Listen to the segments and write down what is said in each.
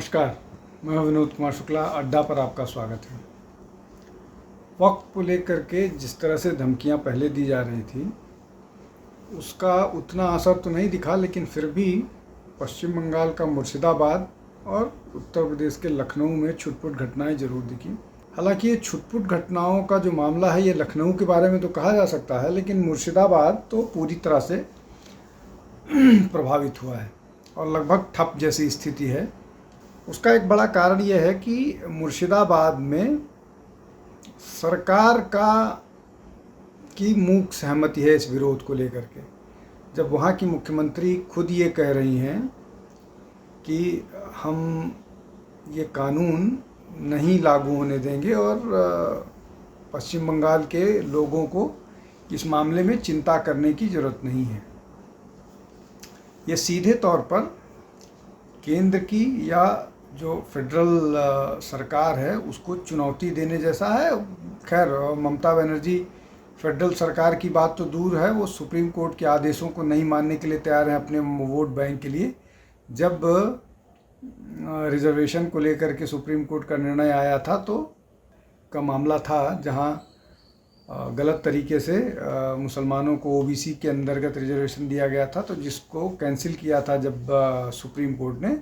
नमस्कार, मैं विनोद कुमार शुक्ला। अड्डा पर आपका स्वागत है। वक्त को लेकर के जिस तरह से धमकियां पहले दी जा रही थी उसका उतना असर तो नहीं दिखा, लेकिन फिर भी पश्चिम बंगाल का मुर्शिदाबाद और उत्तर प्रदेश के लखनऊ में छुटपुट घटनाएं जरूर दिखी। हालांकि ये छुटपुट घटनाओं का जो मामला है ये लखनऊ के बारे में तो कहा जा सकता है, लेकिन मुर्शिदाबाद तो पूरी तरह से प्रभावित हुआ है और लगभग ठप जैसी स्थिति है। उसका एक बड़ा कारण यह है कि मुर्शिदाबाद में सरकार की मूक सहमति है इस विरोध को लेकर के। जब वहाँ की मुख्यमंत्री खुद ये कह रही हैं कि हम ये कानून नहीं लागू होने देंगे और पश्चिम बंगाल के लोगों को इस मामले में चिंता करने की ज़रूरत नहीं है, ये सीधे तौर पर केंद्र की या जो फेडरल सरकार है उसको चुनौती देने जैसा है। खैर, ममता बनर्जी फेडरल सरकार की बात तो दूर है, वो सुप्रीम कोर्ट के आदेशों को नहीं मानने के लिए तैयार हैं अपने वोट बैंक के लिए। जब रिजर्वेशन को लेकर के सुप्रीम कोर्ट का निर्णय आया था तो का मामला था जहां गलत तरीके से मुसलमानों को ओबीसी के अंतर्गत रिजर्वेशन दिया गया था, तो जिसको कैंसिल किया था जब सुप्रीम कोर्ट ने,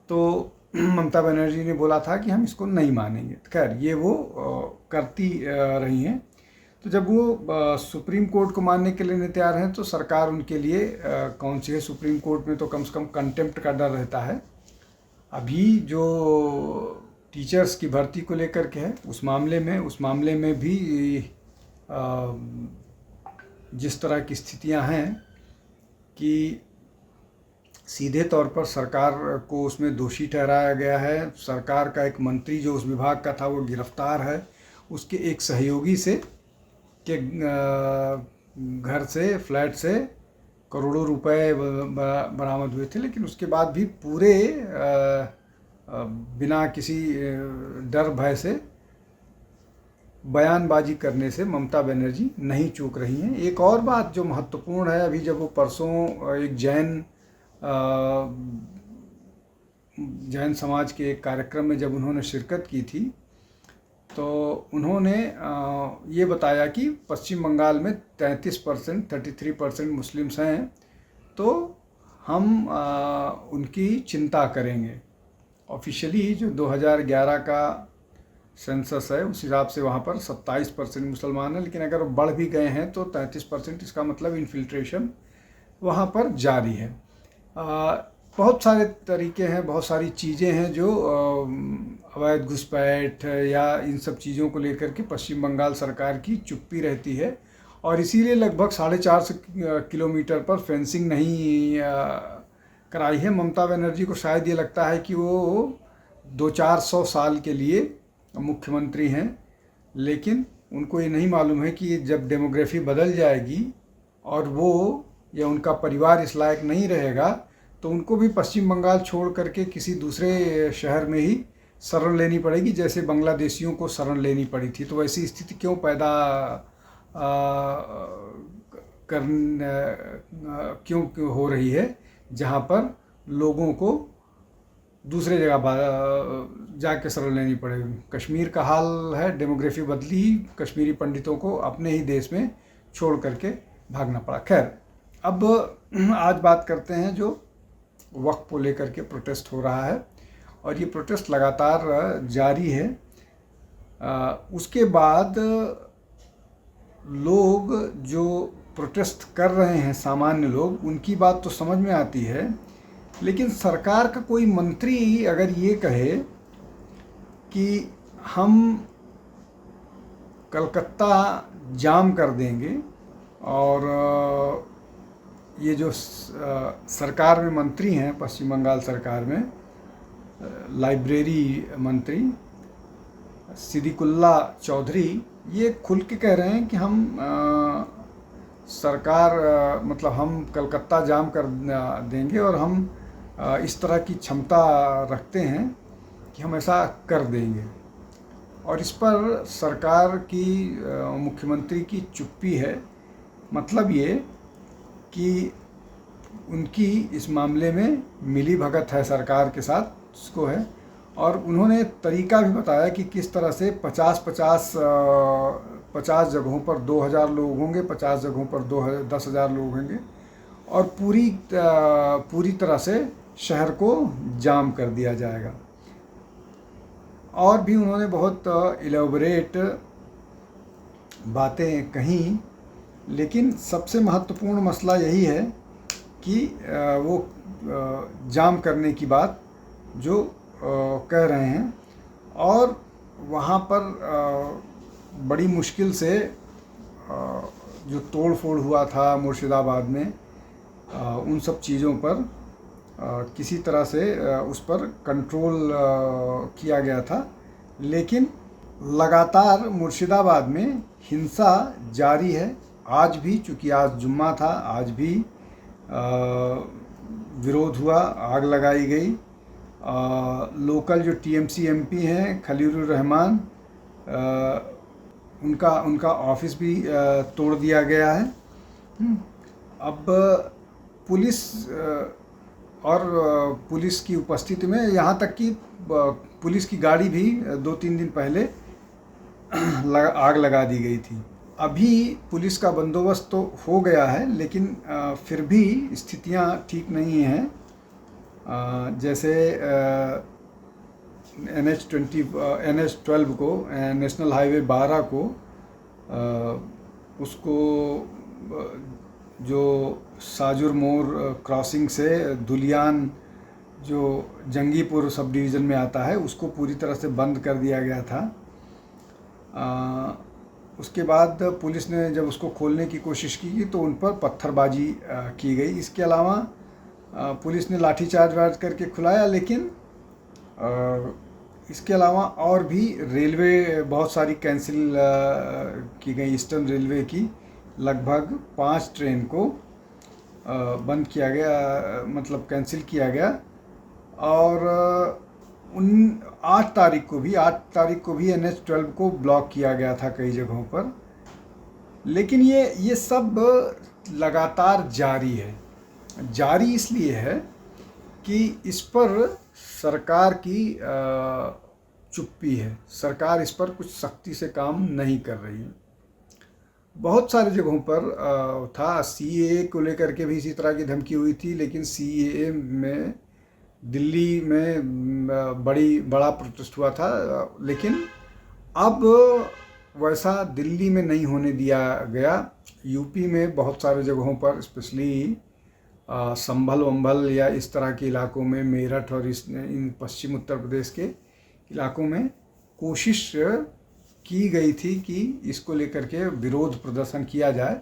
तो ममता बनर्जी ने बोला था कि हम इसको नहीं मानेंगे। खैर, ये वो करती रही हैं। तो जब वो सुप्रीम कोर्ट को मानने के लिए नहीं तैयार हैं तो सरकार उनके लिए कौन सी है, सुप्रीम कोर्ट में तो कम से कम कंटेम्प्ट का डर रहता है। अभी जो टीचर्स की भर्ती को लेकर के है उस मामले में भी जिस तरह की स्थितियां हैं कि सीधे तौर पर सरकार को उसमें दोषी ठहराया गया है। सरकार का एक मंत्री जो उस विभाग का था वो गिरफ्तार है, उसके एक सहयोगी से के घर से, फ्लैट से करोड़ों रुपए बरामद हुए थे, लेकिन उसके बाद भी पूरे बिना किसी डर भय से बयानबाजी करने से ममता बनर्जी नहीं चूक रही हैं। एक और बात जो महत्वपूर्ण है, अभी जब वो परसों एक जैन समाज के एक कार्यक्रम में जब उन्होंने शिरकत की थी तो उन्होंने ये बताया कि पश्चिम बंगाल में 33% मुस्लिम्स हैं, तो हम उनकी चिंता करेंगे। ऑफिशियली जो 2011 का सेंसस है उस हिसाब से वहाँ पर 27% मुसलमान हैं, लेकिन अगर बढ़ भी गए हैं तो 33%, इसका मतलब इन्फिल्ट्रेशन वहाँ पर जारी है। बहुत सारे तरीके हैं, बहुत सारी चीज़ें हैं जो अवैध घुसपैठ या इन सब चीज़ों को लेकर के पश्चिम बंगाल सरकार की चुप्पी रहती है और इसीलिए लगभग 450 किलोमीटर पर फेंसिंग नहीं कराई है। ममता बनर्जी को शायद ये लगता है कि वो 200-400 साल के लिए मुख्यमंत्री हैं, लेकिन उनको ये नहीं मालूम है कि जब डेमोग्राफी बदल जाएगी और वो या उनका परिवार इस लायक नहीं रहेगा तो उनको भी पश्चिम बंगाल छोड़ करके किसी दूसरे शहर में ही शरण लेनी पड़ेगी, जैसे बांग्लादेशियों को शरण लेनी पड़ी थी। तो वैसी स्थिति क्यों पैदा क्यों हो रही है जहाँ पर लोगों को दूसरे जगह जाके शरण लेनी पड़ेगी। कश्मीर का हाल है, डेमोग्राफी बदली, कश्मीरी पंडितों को अपने ही देश में छोड़ करके भागना पड़ा। खैर, अब आज बात करते हैं जो वक्फ को लेकर के प्रोटेस्ट हो रहा है और ये प्रोटेस्ट लगातार जारी है। उसके बाद लोग जो प्रोटेस्ट कर रहे हैं, सामान्य लोग, उनकी बात तो समझ में आती है, लेकिन सरकार का कोई मंत्री अगर ये कहे कि हम कलकत्ता जाम कर देंगे और ये जो सरकार में मंत्री हैं पश्चिम बंगाल सरकार में, लाइब्रेरी मंत्री सिद्दीकुल्ला चौधरी, ये खुल के कह रहे हैं कि हम मतलब हम कलकत्ता जाम कर देंगे और हम इस तरह की क्षमता रखते हैं कि हम ऐसा कर देंगे। और इस पर सरकार की मुख्यमंत्री की चुप्पी है। मतलब ये कि उनकी इस मामले में मिली भगत है सरकार के साथ, को है। और उन्होंने तरीका भी बताया कि किस तरह से 50 जगहों पर 2000 लोग होंगे, 50 जगहों पर 10,000 लोग होंगे, और पूरी तरह से शहर को जाम कर दिया जाएगा। और भी उन्होंने बहुत इलेबोरेट बातें कहीं, लेकिन सबसे महत्वपूर्ण मसला यही है कि वो जाम करने की बात जो कह रहे हैं। और वहाँ पर बड़ी मुश्किल से जो तोड़ फोड़ हुआ था मुर्शिदाबाद में, उन सब चीज़ों पर किसी तरह से उस पर कंट्रोल किया गया था। लेकिन लगातार मुर्शिदाबाद में हिंसा जारी है आज भी, चूँकि आज जुम्मा था, आज भी विरोध हुआ, आग लगाई गई। लोकल जो टीएमसी एमपी हैं खलीलुर रहमान, उनका ऑफिस भी तोड़ दिया गया है। अब पुलिस और पुलिस की उपस्थिति में, यहाँ तक कि पुलिस की गाड़ी भी 2-3 दिन पहले आग लगा दी गई थी। अभी पुलिस का बंदोबस्त तो हो गया है, लेकिन फिर भी स्थितियाँ ठीक नहीं हैं। जैसे NH12 को, नेशनल हाईवे 12 को, उसको जो साजुर मोर क्रॉसिंग से धुलियान जो जंगीपुर सब डिवीज़न में आता है, उसको पूरी तरह से बंद कर दिया गया था। उसके बाद पुलिस ने जब उसको खोलने की कोशिश की तो उन पर पत्थरबाजी की गई। इसके अलावा पुलिस ने लाठीचार्ज करके खुलाया, लेकिन इसके अलावा और भी रेलवे बहुत सारी कैंसिल की गई। ईस्टर्न रेलवे की लगभग 5 ट्रेन को बंद किया गया, मतलब कैंसिल किया गया। और 8 तारीख को भी NH12 को ब्लॉक किया गया था कई जगहों पर। लेकिन ये सब लगातार जारी इसलिए है कि इस पर सरकार की चुप्पी है। सरकार इस पर कुछ सख्ती से काम नहीं कर रही है। बहुत सारे जगहों पर था। CAA को लेकर के भी इसी तरह की धमकी हुई थी, लेकिन CAA में दिल्ली में बड़ा प्रोटेस्ट हुआ था। लेकिन अब वैसा दिल्ली में नहीं होने दिया गया। यूपी में बहुत सारे जगहों पर, स्पेशली संभल वंभल या इस तरह के इलाकों में, मेरठ और इन पश्चिम उत्तर प्रदेश के इलाकों में कोशिश की गई थी कि इसको लेकर के विरोध प्रदर्शन किया जाए।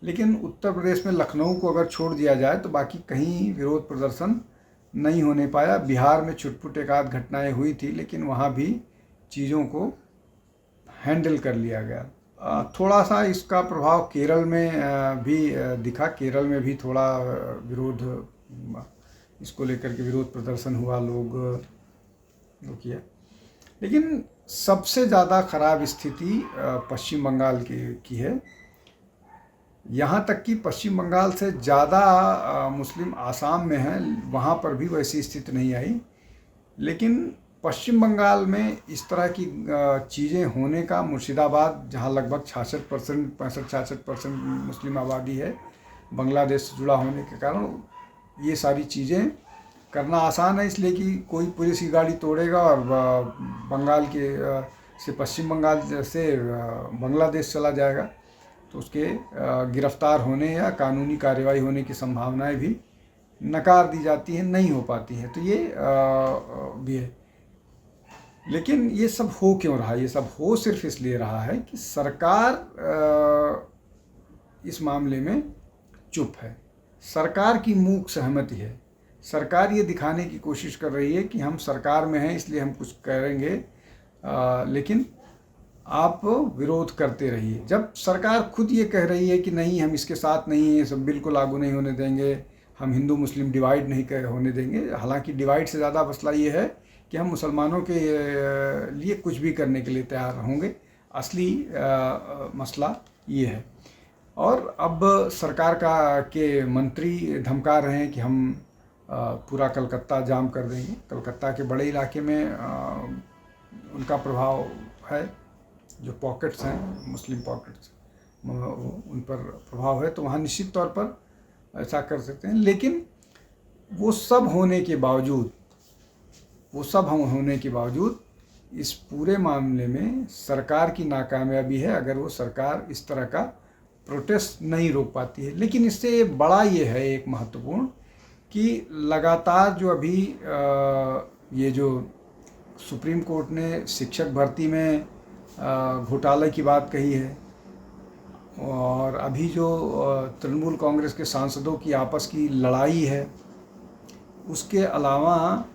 लेकिन उत्तर प्रदेश में लखनऊ को अगर छोड़ दिया जाए तो बाकी कहीं विरोध प्रदर्शन नहीं होने पाया। बिहार में छुटपुट एक आध घटनाएं हुई थी, लेकिन वहाँ भी चीज़ों को हैंडल कर लिया गया। थोड़ा सा इसका प्रभाव केरल में भी दिखा। केरल में भी थोड़ा विरोध, इसको लेकर के विरोध प्रदर्शन हुआ, लोग किया। लेकिन सबसे ज़्यादा ख़राब स्थिति पश्चिम बंगाल की है। यहाँ तक कि पश्चिम बंगाल से ज़्यादा मुस्लिम आसाम में हैं, वहाँ पर भी वैसी स्थिति नहीं आई। लेकिन पश्चिम बंगाल में इस तरह की चीज़ें होने का, मुर्शिदाबाद जहाँ लगभग 65% मुस्लिम आबादी है, बांग्लादेश से जुड़ा होने के कारण ये सारी चीज़ें करना आसान है, इसलिए कि कोई पुलिस की गाड़ी तोड़ेगा और बंगाल से पश्चिम बंगाल से बांग्लादेश चला जाएगा, तो उसके गिरफ्तार होने या कानूनी कार्रवाई होने की संभावनाएं भी नकार दी जाती हैं, नहीं हो पाती हैं। तो ये भी है। लेकिन ये सब हो क्यों रहा है? ये सब हो सिर्फ इसलिए रहा है कि सरकार इस मामले में चुप है। सरकार की मूक सहमति है। सरकार ये दिखाने की कोशिश कर रही है कि हम सरकार में हैं इसलिए हम कुछ करेंगे, लेकिन आप विरोध करते रहिए। जब सरकार खुद ये कह रही है कि नहीं, हम इसके साथ नहीं हैं, ये सब बिल को लागू नहीं होने देंगे, हम हिंदू मुस्लिम डिवाइड नहीं होने देंगे। हालांकि डिवाइड से ज़्यादा मसला ये है कि हम मुसलमानों के लिए कुछ भी करने के लिए तैयार होंगे। असली मसला ये है। और अब सरकार के मंत्री धमका रहे हैं कि हम पूरा कलकत्ता जाम कर देंगे। कलकत्ता के बड़े इलाके में उनका प्रभाव है, जो पॉकेट्स हैं मुस्लिम पॉकेट्स, उन पर प्रभाव है, तो वहाँ निश्चित तौर पर ऐसा कर सकते हैं। लेकिन वो सब होने के बावजूद इस पूरे मामले में सरकार की नाकामयाबी है, अगर वो सरकार इस तरह का प्रोटेस्ट नहीं रोक पाती है। लेकिन इससे बड़ा ये है एक महत्वपूर्ण कि लगातार जो अभी ये जो सुप्रीम कोर्ट ने शिक्षक भर्ती में घोटाले की बात कही है, और अभी जो तृणमूल कांग्रेस के सांसदों की आपस की लड़ाई है, उसके अलावा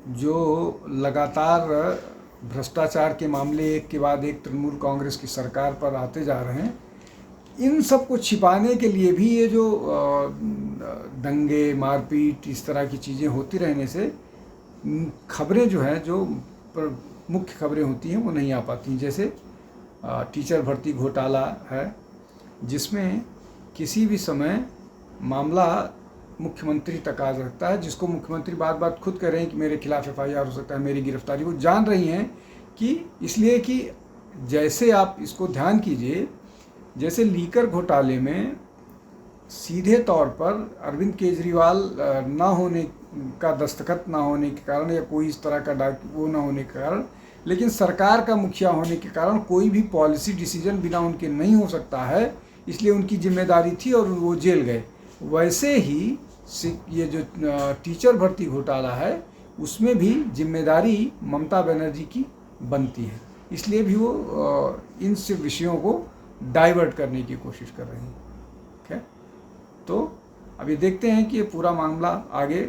जो लगातार भ्रष्टाचार के मामले एक के बाद एक तृणमूल कांग्रेस की सरकार पर आते जा रहे हैं, इन सब को छिपाने के लिए भी ये जो दंगे, मारपीट, इस तरह की चीज़ें होती रहने से खबरें जो हैं, जो मुख्य खबरें होती हैं, वो नहीं आ पाती। जैसे टीचर भर्ती घोटाला है, जिसमें किसी भी समय मामला मुख्यमंत्री तक आ सकता है, जिसको मुख्यमंत्री बात बात खुद कह रहे हैं कि मेरे खिलाफ FIR हो सकता है, मेरी गिरफ्तारी। वो जान रही हैं कि इसलिए कि जैसे आप इसको ध्यान कीजिए, जैसे लीकर घोटाले में सीधे तौर पर अरविंद केजरीवाल ना होने का, दस्तखत ना होने के कारण, या कोई इस तरह का वो ना होने के कारण, लेकिन सरकार का मुखिया होने के कारण कोई भी पॉलिसी डिसीजन बिना उनके नहीं हो सकता है, इसलिए उनकी जिम्मेदारी थी और वो जेल गए। वैसे ही ये जो टीचर भर्ती घोटाला है, उसमें भी जिम्मेदारी ममता बनर्जी की बनती है, इसलिए भी वो इन सब विषयों को डाइवर्ट करने की कोशिश कर रही हैं। ठीक है, तो अभी देखते हैं कि ये पूरा मामला आगे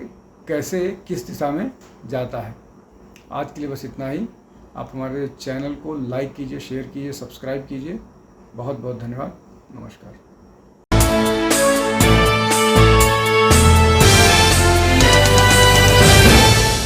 कैसे, किस दिशा में जाता है। आज के लिए बस इतना ही। आप हमारे चैनल को लाइक कीजिए, शेयर कीजिए, सब्सक्राइब कीजिए। बहुत बहुत धन्यवाद। नमस्कार।